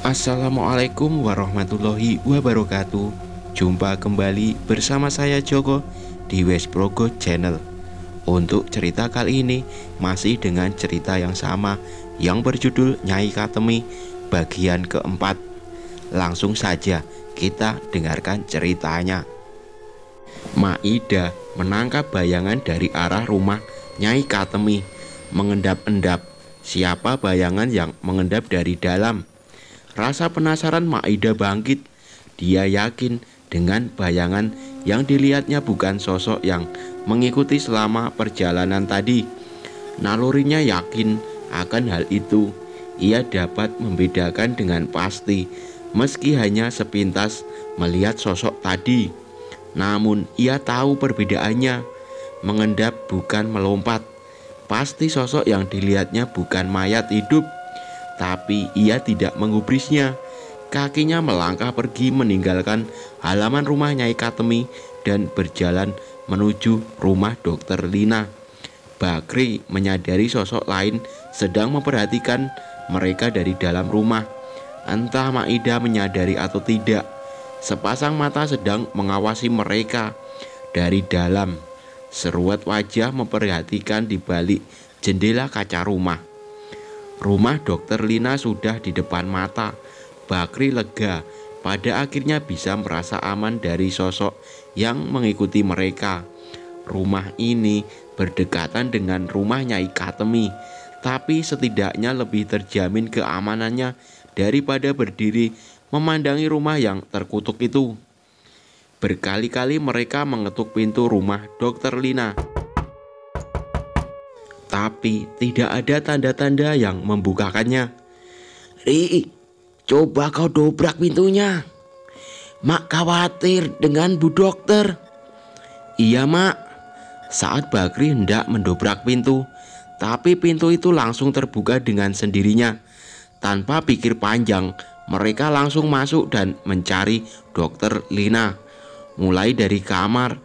Assalamualaikum warahmatullahi wabarakatuh. Jumpa kembali bersama saya Joko di West Progo Channel. Untuk cerita kali ini masih dengan cerita yang sama yang berjudul Nyai Katemi bagian keempat. Langsung saja kita dengarkan ceritanya. Maida menangkap bayangan dari arah rumah Nyai Katemi, mengendap-endap. Siapa bayangan yang mengendap dari dalam? Rasa penasaran Maida bangkit. Dia yakin dengan bayangan yang dilihatnya bukan sosok yang mengikuti selama perjalanan tadi. Nalurinya yakin akan hal itu. Ia dapat membedakan dengan pasti, meski hanya sepintas melihat sosok tadi. Namun ia tahu perbedaannya. Mengendap bukan melompat. Pasti sosok yang dilihatnya bukan mayat hidup, tapi ia tidak mengubrisnya. Kakinya melangkah pergi meninggalkan halaman rumah Nyai Katemi dan berjalan menuju rumah Dokter Lina. Bakri menyadari sosok lain sedang memperhatikan mereka dari dalam rumah. Entah Maida menyadari atau tidak, sepasang mata sedang mengawasi mereka dari dalam. Seruat wajah memperhatikan di balik jendela kaca rumah. Rumah Dokter Lina sudah di depan mata. Bakri lega, pada akhirnya bisa merasa aman dari sosok yang mengikuti mereka. Rumah ini berdekatan dengan rumah Nyai Katemi, tapi setidaknya lebih terjamin keamanannya daripada berdiri memandangi rumah yang terkutuk itu. Berkali-kali mereka mengetuk pintu rumah Dokter Lina, tapi tidak ada tanda-tanda yang membukakannya. "Ri, coba kau dobrak pintunya. Mak khawatir dengan Bu Dokter." "Iya, Mak." Saat Bakri hendak mendobrak pintu, tapi pintu itu langsung terbuka dengan sendirinya. Tanpa pikir panjang, mereka langsung masuk dan mencari Dokter Lina. Mulai dari kamar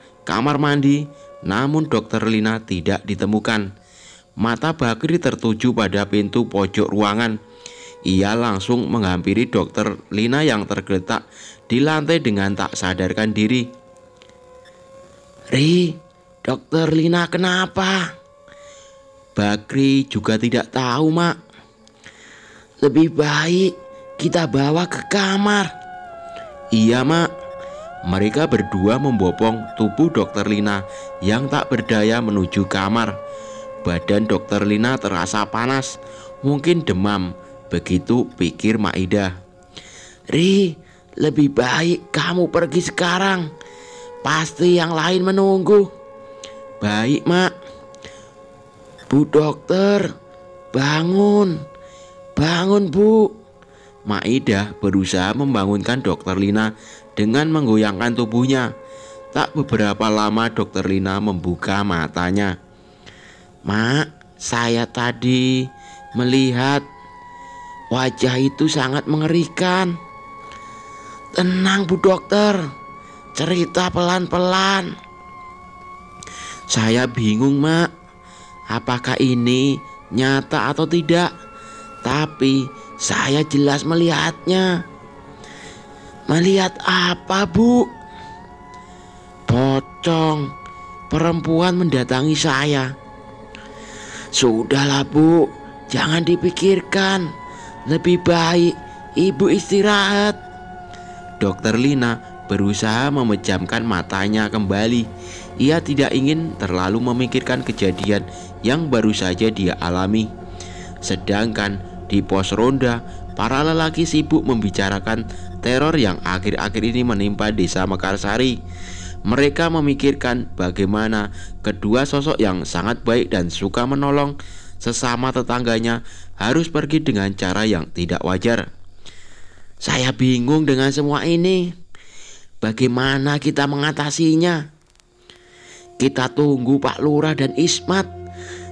mandi, namun Dokter Lina tidak ditemukan. Mata Bakri tertuju pada pintu pojok ruangan. Ia langsung menghampiri Dokter Lina yang tergeletak di lantai dengan tak sadarkan diri. "Ri, Dokter Lina kenapa?" Bakri juga tidak tahu, Mak. "Lebih baik kita bawa ke kamar." "Iya, Mak." Mereka berdua membopong tubuh Dokter Lina yang tak berdaya menuju kamar. Badan Dokter Lina terasa panas, mungkin demam. Begitu pikir Maida. "Ri, lebih baik kamu pergi sekarang. Pasti yang lain menunggu." "Baik, Mak." "Bu Dokter, bangun. Bangun, Bu." Maida berusaha membangunkan Dokter Lina dengan menggoyangkan tubuhnya. Tak beberapa lama Dokter Lina membuka matanya. "Mak, saya tadi melihat wajah itu sangat mengerikan." "Tenang, Bu Dokter, cerita pelan-pelan." "Saya bingung, Mak, apakah ini nyata atau tidak, tapi saya jelas melihatnya." "Melihat apa, Bu?" "Pocong perempuan mendatangi saya." "Sudahlah, Bu, jangan dipikirkan. Lebih baik Ibu istirahat." Dokter Lina berusaha memejamkan matanya kembali. Ia tidak ingin terlalu memikirkan kejadian yang baru saja dia alami. Sedangkan di pos ronda, para lelaki sibuk membicarakan teror yang akhir-akhir ini menimpa desa Mekarsari. Mereka memikirkan bagaimana kedua sosok yang sangat baik dan suka menolong sesama tetangganya harus pergi dengan cara yang tidak wajar. "Saya bingung dengan semua ini. Bagaimana kita mengatasinya?" "Kita tunggu Pak Lurah dan Ismat.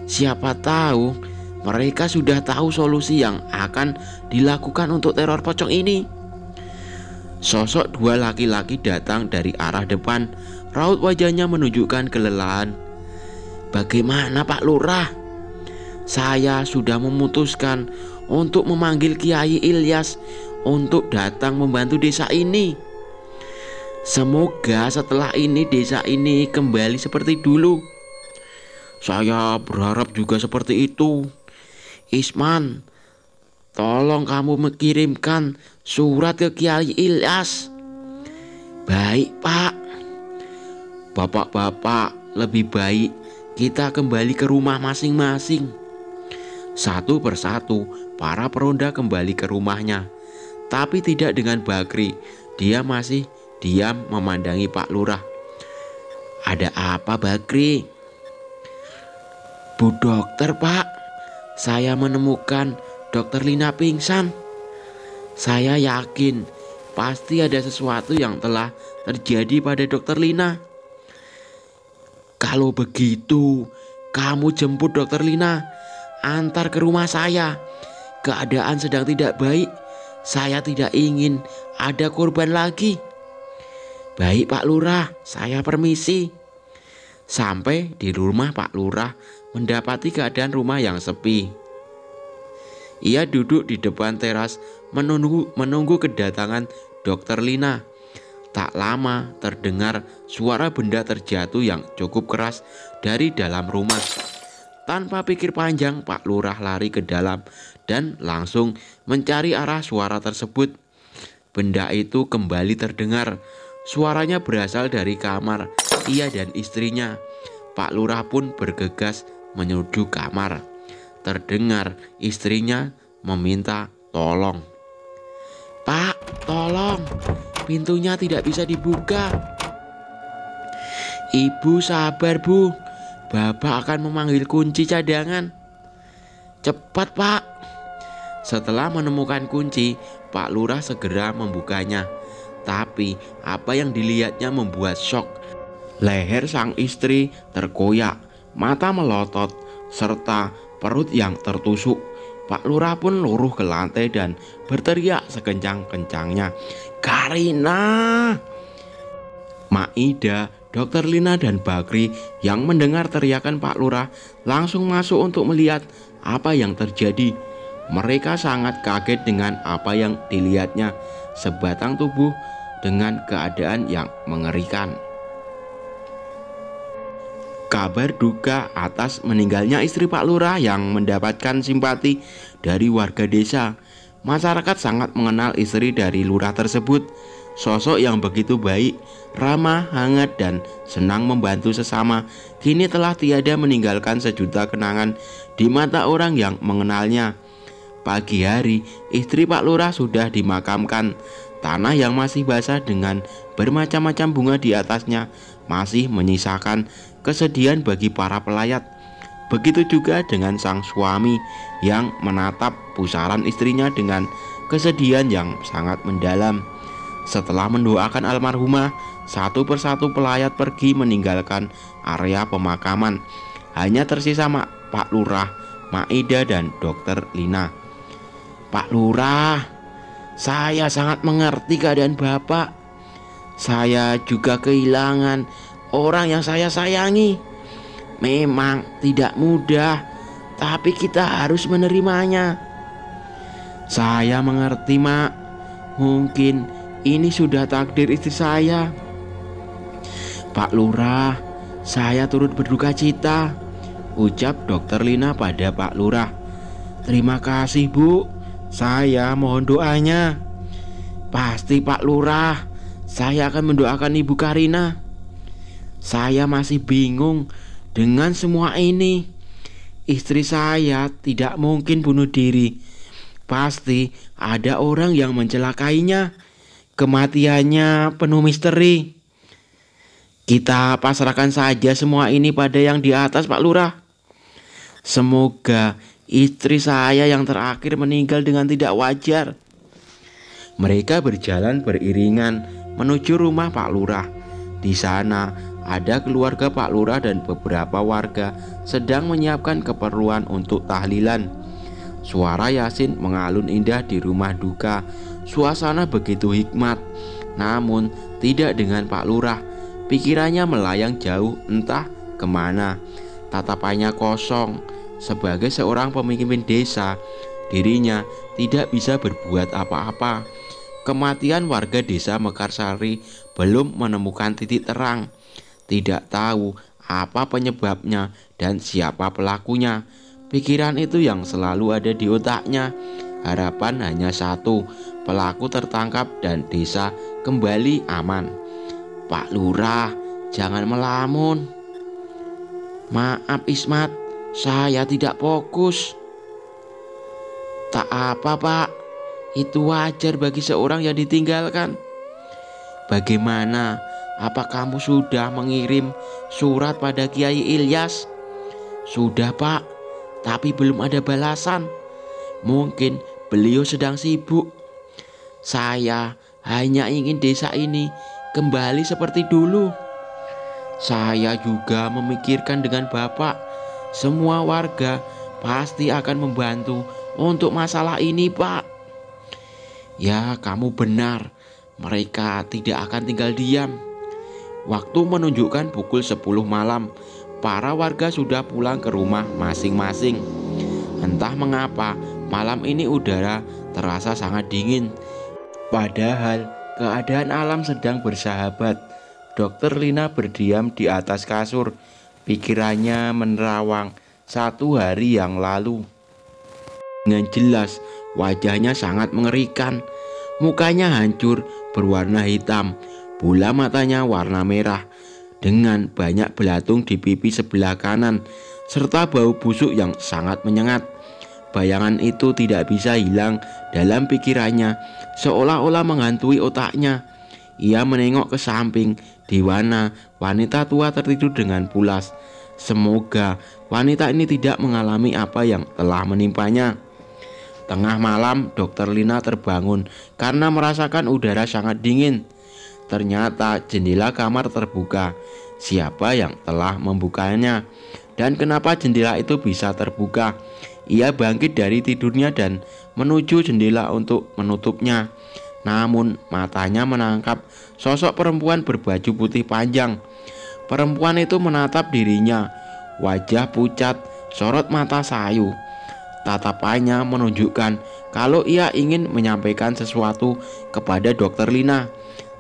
Siapa tahu mereka sudah tahu solusi yang akan dilakukan untuk teror pocong ini." Sosok dua laki-laki datang dari arah depan. Raut wajahnya menunjukkan kelelahan. "Bagaimana Pak Lurah?" Saya sudah memutuskan untuk memanggil Kiai Ilyas untuk datang membantu desa ini. Semoga setelah ini desa ini kembali seperti dulu. Saya berharap juga seperti itu. Isman, tolong kamu mengirimkan surat ke Kiai Ilyas. Baik, Pak. Bapak-bapak, lebih baik kita kembali ke rumah masing-masing. Satu persatu para peronda kembali ke rumahnya, tapi tidak dengan Bakri. Dia masih diam memandangi Pak Lurah. Ada apa, Bakri? Bu dokter, Pak, saya menemukan Dokter Lina pingsan. Saya yakin pasti ada sesuatu yang telah terjadi pada Dokter Lina. Kalau begitu, kamu jemput Dokter Lina, antar ke rumah saya. Keadaan sedang tidak baik. Saya tidak ingin ada korban lagi. Baik, Pak Lurah, saya permisi. Sampai di rumah Pak Lurah mendapati keadaan rumah yang sepi. Ia duduk di depan teras menunggu kedatangan Dokter Lina. Tak lama terdengar suara benda terjatuh yang cukup keras dari dalam rumah. Tanpa pikir panjang, Pak Lurah lari ke dalam dan langsung mencari arah suara tersebut. Benda itu kembali terdengar. Suaranya berasal dari kamar ia dan istrinya. Pak Lurah pun bergegas menuju kamar. Terdengar istrinya meminta tolong. Pak, tolong, pintunya tidak bisa dibuka. Ibu sabar, Bu. Bapak akan memanggil kunci cadangan. Cepat, Pak. Setelah menemukan kunci, Pak Lurah segera membukanya. Tapi apa yang dilihatnya membuat syok. Leher sang istri terkoyak, mata melotot, serta perut yang tertusuk. Pak Lurah pun luruh ke lantai dan berteriak sekencang-kencangnya, "Karina!" Maida, Dokter Lina dan Bakri yang mendengar teriakan Pak Lurah langsung masuk untuk melihat apa yang terjadi. Mereka sangat kaget dengan apa yang dilihatnya, sebatang tubuh dengan keadaan yang mengerikan. Kabar duka atas meninggalnya istri Pak Lurah yang mendapatkan simpati dari warga desa. Masyarakat sangat mengenal istri dari lurah tersebut. Sosok yang begitu baik, ramah, hangat, dan senang membantu sesama, kini telah tiada meninggalkan sejuta kenangan di mata orang yang mengenalnya. Pagi hari, istri Pak Lurah sudah dimakamkan. Tanah yang masih basah dengan bermacam-macam bunga di atasnya masih menyisakan kesedihan bagi para pelayat. Begitu juga dengan sang suami yang menatap pusaran istrinya dengan kesedihan yang sangat mendalam. Setelah mendoakan almarhumah, satu persatu pelayat pergi meninggalkan area pemakaman. Hanya tersisa Pak Lurah, Maida, dan Dokter Lina. Pak Lurah, saya sangat mengerti keadaan Bapak. Saya juga kehilangan orang yang saya sayangi. Memang tidak mudah, tapi kita harus menerimanya. Saya mengerti, Mak. Mungkin ini sudah takdir istri saya. Pak Lurah, saya turut berduka cita, ucap Dokter Lina pada Pak Lurah. Terima kasih, Bu. Saya mohon doanya. Pasti Pak Lurah, saya akan mendoakan Ibu Karina. Saya masih bingung dengan semua ini. Istri saya tidak mungkin bunuh diri. Pasti ada orang yang mencelakainya. Kematiannya penuh misteri. Kita pasrahkan saja semua ini pada yang di atas, Pak Lurah. Semoga istri saya yang terakhir meninggal dengan tidak wajar. Mereka berjalan beriringan menuju rumah Pak Lurah. Di sana ada keluarga Pak Lurah dan beberapa warga sedang menyiapkan keperluan untuk tahlilan. Suara Yasin mengalun indah di rumah duka. Suasana begitu hikmat, namun tidak dengan Pak Lurah. Pikirannya melayang jauh entah kemana. Tatapannya kosong, sebagai seorang pemimpin desa, dirinya tidak bisa berbuat apa-apa. Kematian warga desa Mekarsari belum menemukan titik terang. Tidak tahu apa penyebabnya dan siapa pelakunya. Pikiran itu yang selalu ada di otaknya. Harapan hanya satu, pelaku tertangkap dan desa kembali aman. Pak Lurah, jangan melamun. Maaf Ismat, saya tidak fokus. Tak apa Pak, itu wajar bagi seorang yang ditinggalkan. Bagaimana? Apa kamu sudah mengirim surat pada Kiai Ilyas? Sudah Pak, tapi belum ada balasan. Mungkin beliau sedang sibuk. Saya hanya ingin desa ini kembali seperti dulu. Saya juga memikirkan dengan Bapak. Semua warga pasti akan membantu untuk masalah ini Pak. Ya, kamu benar. Mereka tidak akan tinggal diam. Waktu menunjukkan pukul 10 malam. Para warga sudah pulang ke rumah masing-masing. Entah mengapa malam ini udara terasa sangat dingin. Padahal keadaan alam sedang bersahabat. Dokter Lina berdiam di atas kasur. Pikirannya menerawang 1 hari yang lalu. Dengan jelas wajahnya sangat mengerikan. Mukanya hancur berwarna hitam. Bola matanya warna merah dengan banyak belatung di pipi sebelah kanan serta bau busuk yang sangat menyengat. Bayangan itu tidak bisa hilang dalam pikirannya, seolah-olah menghantui otaknya. Ia menengok ke samping, di mana wanita tua tertidur dengan pulas. Semoga wanita ini tidak mengalami apa yang telah menimpanya. Tengah malam, Dokter Lina terbangun karena merasakan udara sangat dingin. Ternyata jendela kamar terbuka. Siapa yang telah membukanya? Dan kenapa jendela itu bisa terbuka? Ia bangkit dari tidurnya dan menuju jendela untuk menutupnya. Namun matanya menangkap sosok perempuan berbaju putih panjang. Perempuan itu menatap dirinya. Wajah pucat, sorot mata sayu. Tatapannya menunjukkan kalau ia ingin menyampaikan sesuatu kepada Dokter Lina.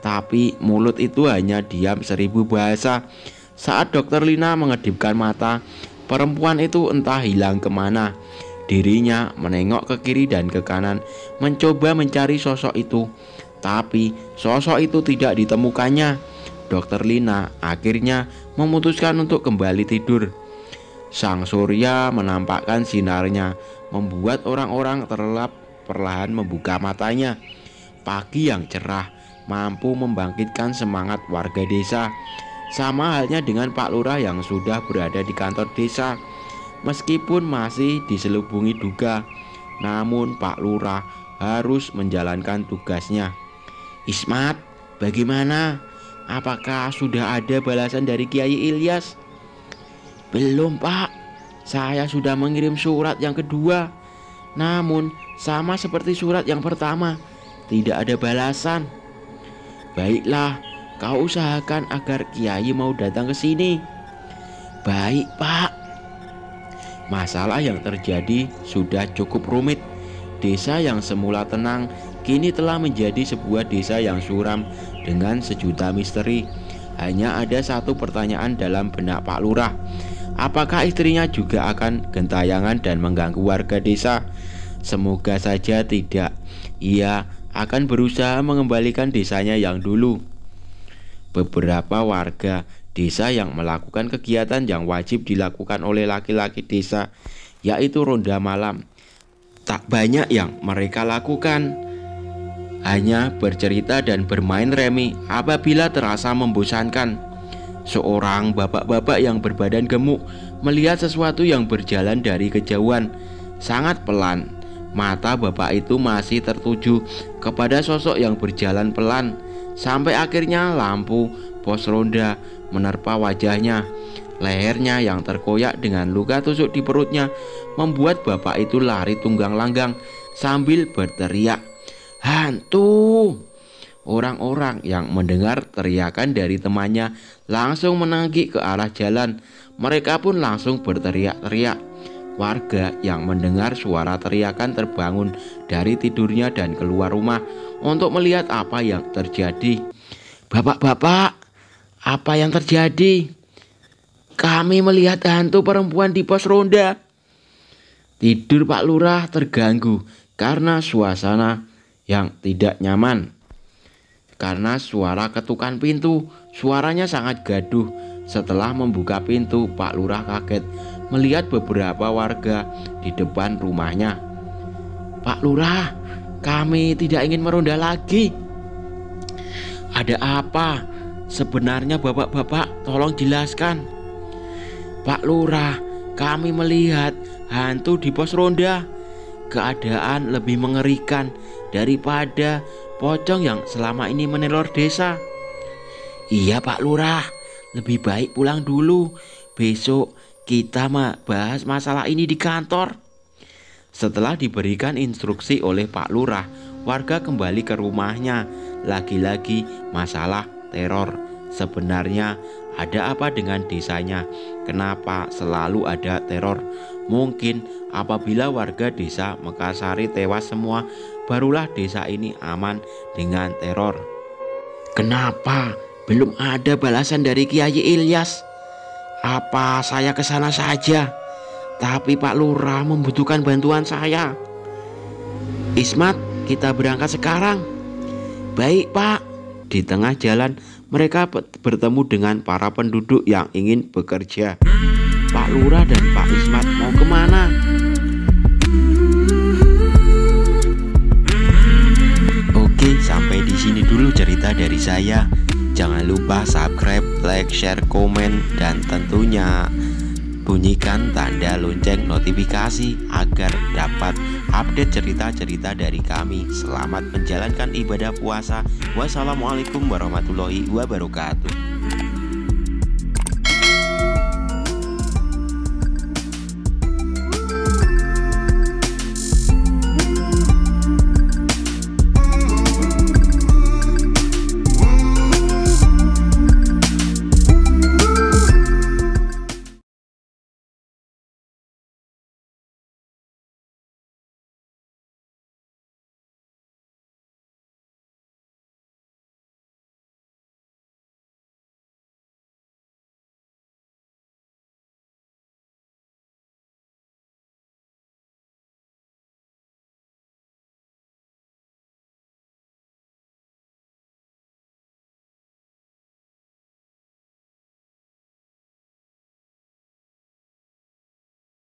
Tapi mulut itu hanya diam 1000 bahasa. Saat Dokter Lina mengedipkan mata, perempuan itu entah hilang kemana. Dirinya menengok ke kiri dan ke kanan, mencoba mencari sosok itu. Tapi sosok itu tidak ditemukannya. Dokter Lina akhirnya memutuskan untuk kembali tidur. Sang surya menampakkan sinarnya, membuat orang-orang terlelap perlahan membuka matanya. Pagi yang cerah mampu membangkitkan semangat warga desa. Sama halnya dengan Pak Lurah yang sudah berada di kantor desa. Meskipun masih diselubungi duga, namun Pak Lurah harus menjalankan tugasnya. Ismat, bagaimana? Apakah sudah ada balasan dari Kiai Ilyas? Belum Pak, saya sudah mengirim surat yang kedua. Namun sama seperti surat yang pertama, tidak ada balasan. Baiklah, kau usahakan agar Kiai mau datang ke sini. Baik Pak. Masalah yang terjadi sudah cukup rumit. Desa yang semula tenang kini telah menjadi sebuah desa yang suram dengan sejuta misteri. Hanya ada satu pertanyaan dalam benak Pak Lurah. Apakah istrinya juga akan gentayangan dan mengganggu warga desa? Semoga saja tidak. Ia akan berusaha mengembalikan desanya yang dulu. Beberapa warga desa yang melakukan kegiatan yang wajib dilakukan oleh laki-laki desa, yaitu ronda malam. Tak banyak yang mereka lakukan, hanya bercerita dan bermain remi apabila terasa membosankan. Seorang bapak-bapak yang berbadan gemuk melihat sesuatu yang berjalan dari kejauhan, sangat pelan. Mata bapak itu masih tertuju kepada sosok yang berjalan pelan, sampai akhirnya lampu pos ronda menerpa wajahnya. Lehernya yang terkoyak dengan luka tusuk di perutnya membuat bapak itu lari tunggang langgang sambil berteriak, "Hantu!" Orang-orang yang mendengar teriakan dari temannya langsung menanggik ke arah jalan. Mereka pun langsung berteriak-teriak. Warga yang mendengar suara teriakan terbangun dari tidurnya dan keluar rumah untuk melihat apa yang terjadi. "Bapak-bapak, apa yang terjadi? Kami melihat hantu perempuan di pos ronda." Tidur Pak Lurah terganggu karena suasana yang tidak nyaman. Karena suara ketukan pintu, suaranya sangat gaduh. Setelah membuka pintu, Pak Lurah kaget melihat beberapa warga di depan rumahnya. "Pak Lurah, kami tidak ingin meronda lagi." "Ada apa? Sebenarnya bapak-bapak, tolong jelaskan." "Pak Lurah, kami melihat hantu di pos ronda. Keadaan lebih mengerikan daripada pocong yang selama ini meneror desa." "Iya Pak Lurah, lebih baik pulang dulu. Besok kita bahas masalah ini di kantor." Setelah diberikan instruksi oleh Pak Lurah, warga kembali ke rumahnya. Lagi-lagi masalah teror. Sebenarnya ada apa dengan desanya? Kenapa selalu ada teror? Mungkin apabila warga desa Mekarsari tewas semua, barulah desa ini aman dengan teror. Kenapa belum ada balasan dari Kiai Ilyas? Apa saya ke sana saja? Tapi Pak Lurah membutuhkan bantuan saya. "Ismat, kita berangkat sekarang." "Baik Pak." Di tengah jalan mereka bertemu dengan para penduduk yang ingin bekerja. "Pak Lurah dan Pak Ismat mau kemana?" Oke, sampai di sini dulu cerita dari saya. Jangan lupa subscribe, like, share, komen, dan tentunya bunyikan tanda lonceng notifikasi agar dapat update cerita-cerita dari kami. Selamat menjalankan ibadah puasa. Wassalamualaikum warahmatullahi wabarakatuh.